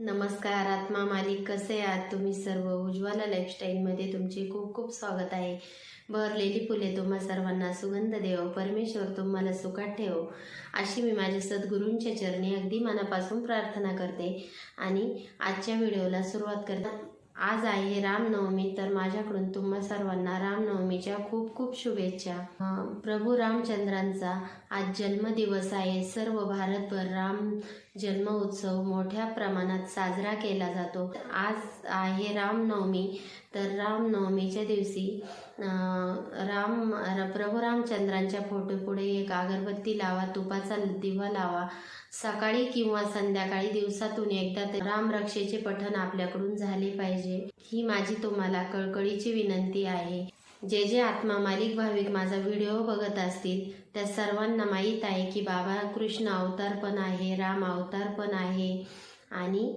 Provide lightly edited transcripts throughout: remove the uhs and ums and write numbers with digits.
नमस्कार आत्मा मालिक, कसे आहात तुम्ही सर्व? उज्ज्वला लाईफस्टाईलमध्ये तुमचे खूप खूप स्वागत आहे. बहरलेली फुले तुम्हा सर्वांना सुगंध देव, परमेश्वर तुम्हाला सुखात ठेव, अशी मी माझ्या सद्गुरूंच्या चरणी अगदी मनापासून प्रार्थना करते. आणि आजच्या व्हिडिओला सुरुवात करता. आज आहे रामनवमी, तर माझ्याकडून तुम्हा सर्वांना रामनवमीच्या खूप खूप शुभेच्छा. प्रभू रामचंद्रांचा आज जन्मदिवस आहे. सर्व भारतभर राम जन्म उत्सव मोठ्या प्रमाणात साजरा केला जातो. आज आहे रामनवमी, तर रामनवमीच्या दिवशी प्रभू रामचंद्रांच्या फोटोपुढे एक अगरबत्ती लावा, तुपाचा दिवा लावा. सकाळी किंवा संध्याकाळी दिवसातून एकदा रामरक्षेचे पठण आपल्याकडून झाले पाहिजे, ही माझी तुम्हाला कळकळीची विनंती आहे. जे जे आत्मा मालिक भाविक माझा व्हिडिओ बघत असतील त्या सर्वांना माहीत आहे की बाबा कृष्ण अवतार पण आहे, राम अवतार पण आहे आणि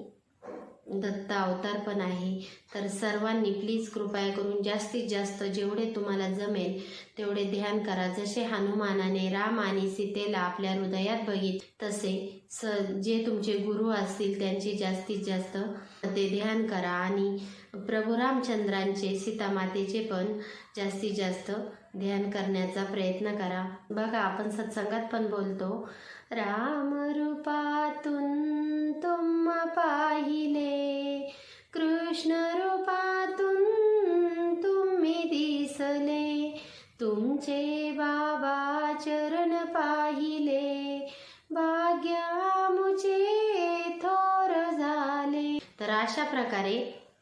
दत्त अवतार पण आहे. तर सर्वांनी प्लीज कृपया करून जास्तीत जास्त जेवढे तुम्हाला जमेल तेवढे ध्यान करा. जसे हनुमानाने राम आणि सीतेला आपल्या हृदयात तसे जे तुमचे गुरु असतील त्यांचे जास्तीत जास्त ते ध्यान करा. आणि प्रभू रामचंद्रांचे सीतामातेचे पण जास्तीत जास्त ध्यान करण्याचा प्रयत्न करा. बघा, आपण सत्संगात पण बोलतो, राम रूपातून तुम पाहिले, कृष्ण रूपातून तुम्ही दिसले, तुमचे बाबा चरण पाहिले, भाग्य मुझे थोर झाले. तर अशा प्रकारे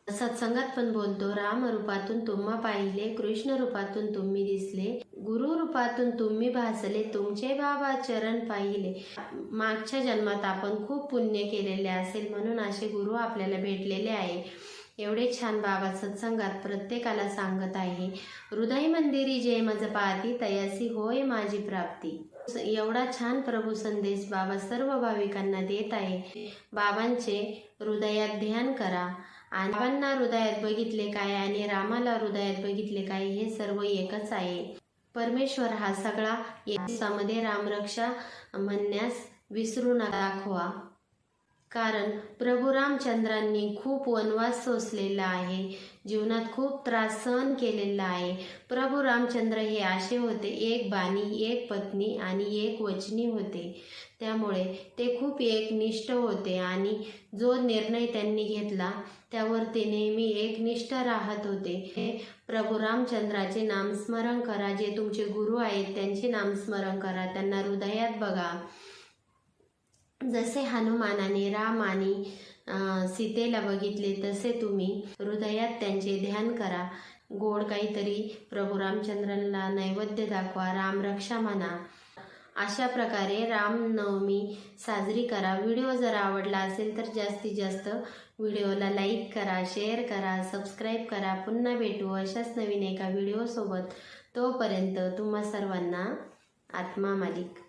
सत्संगात पण बोलतो, राम रूपातून तुम्हा पाहिले, कृष्ण रूपातून तुम्ही दिसले, गुरु रूपातून तुम्ही भासले, तुमचे बाबा चरण पाहिले. मागच्या जन्मात आपण खूप पुण्य केलेले असेल म्हणून असे गुरु आपल्याला भेटलेले आहे. एवढे छान बाबा सत्संगात प्रत्येकाला सांगत आहे. हृदय मंदिरी जे मज पाहती, तयासी होय माझी प्राप्ती. एवढा छान प्रभू संदेश बाबा सर्व भाविकांना देत आहे. बाबांचे हृदयात ध्यान करा. आणि बाबांना हृदयात बघितले काय आणि रामाला हृदयात बघितले काय, हे सर्व एकच आहे. परमेश्वर हा सगळा यामध्ये रामरक्षा म्हणण्यास विसरू नका दाखवा. कारण प्रभू रामचंद्रांनी खूप वनवास सोसलेला आहे, जीवनात खूप त्रास सहन केलेला आहे. प्रभू रामचंद्र हे असे होते, एक बाणी, एक पत्नी आणि एक वचनी होते. त्यामुळे ते खूप एकनिष्ठ होते आणि जो निर्णय त्यांनी घेतला त्यावर ते नेहमी एकनिष्ठ राहत होते. हे प्रभू रामचंद्राचे नामस्मरण करा. जे तुमचे गुरु आहेत त्यांचे नामस्मरण करा, त्यांना हृदयात बघा. जसे हनुमानाने राम आणि सीतेला बघितले तसे तुम्ही हृदयात त्यांचे ध्यान करा. गोड काहीतरी प्रभू रामचंद्रांना नैवेद्य दाखवा, रामरक्षा म्हणा. अशा प्रकारे रामनवमी साजरी करा. व्हिडिओ जर आवडला असेल तर जास्तीत जास्त व्हिडिओला लाईक करा, शेअर करा, सबस्क्राईब करा. पुन्हा भेटू अशाच नवीन एका व्हिडिओसोबत. तोपर्यंत तुम्हा सर्वांना आत्मा मालिक.